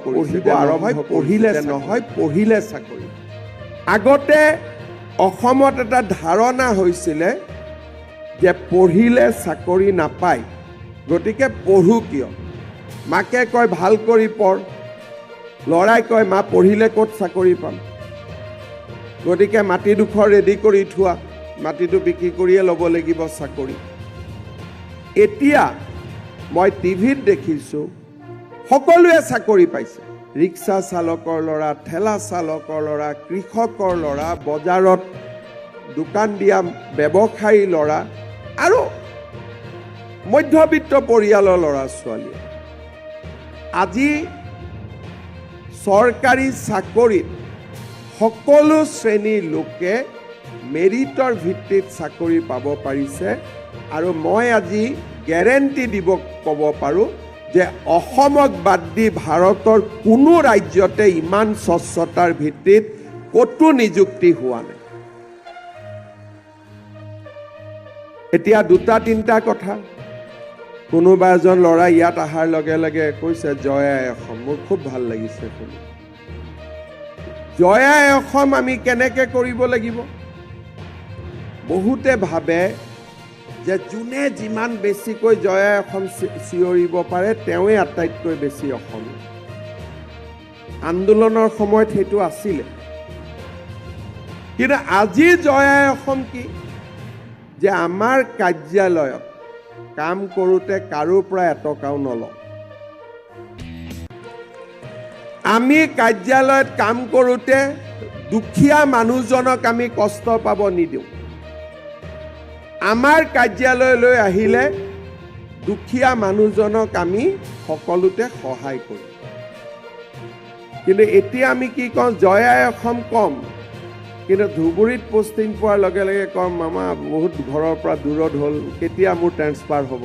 পঢ়িব আৰম্ভ পঢ়িলে নহয় পঢ়িলে চাকৰি। আগতে অসমত এটা ধাৰণা হৈছিলে যে পঢ়িলে চাকৰি নাপায়, গতিকে পঢ়ো কিয়? মাকে কয় ভাল কৰি পঢ়, ল'ৰাই কয় মা পঢ়িলে ক'ত চাকৰি পাম, গতিকে মাটিডোখৰ ৰেডি কৰি থোৱা, মাটিটো বিক্ৰী কৰিয়ে ল'ব লাগিব চাকৰি। এতিয়া মই টিভিত দেখিছোঁ সকলোৱে চাকৰি পাইছে। ৰিক্সা চালকৰ ল'ৰা, ঠেলা চালকৰ ল'ৰা, কৃষকৰ ল'ৰা, বজাৰত দোকান দিয়া ব্যৱসায়ী ল'ৰা আৰু মধ্যবিত্ত পৰিয়ালৰ ল'ৰা ছোৱালী। আজি চৰকাৰী চাকৰিত সকলো শ্ৰেণীৰ লোকে মেৰিটৰ ভিত্তিত চাকৰি পাব পাৰিছে। আৰু মই আজি গেৰেণ্টি দিব ক'ব পাৰোঁ যে অসমক বাদ দি ভাৰতৰ কোনো ৰাজ্যতে ইমান স্বচ্ছতাৰ ভিত্তিত ক'তো নিযুক্তি হোৱা নাই। এতিয়া দুটা তিনিটা কথা, কোনোবা এজন ল'ৰা ইয়াত অহাৰ লগে লগে কৈছে জয় আই অসম, মোৰ খুব ভাল লাগিছে শুনি। জয় আই অসম আমি কেনেকৈ কৰিব লাগিব? বহুতে ভাবে যে যোনে যিমান বেছিকৈ জয় আই অসম চিঞৰিব পাৰে তেওঁৱে আটাইতকৈ বেছি অসমীয়া। আন্দোলনৰ সময়ত সেইটো আছিলে, কিন্তু আজি জয় আই অসম কি? যে আমাৰ কাৰ্যালয়ত কাম কৰোঁতে কাৰো পৰা এটকাও নলওঁ। আমি কাৰ্যালয়ত কাম কৰোঁতে দুখীয়া মানুহজনক আমি কষ্ট পাব নিদিওঁ। আমাৰ কাৰ্যালয়লৈ আহিলে দুখীয়া মানুহজনক আমি সকলোতে সহায় কৰোঁ। কিন্তু এতিয়া আমি কি কওঁ? জয় আই অসম কম, কিন্তু ধুবুৰীত পষ্টিং পোৱাৰ লগে লগে কম মামা বহুত ঘৰৰ পৰা দূৰত হ'ল, কেতিয়া মোৰ ট্ৰেন্সফাৰ হ'ব?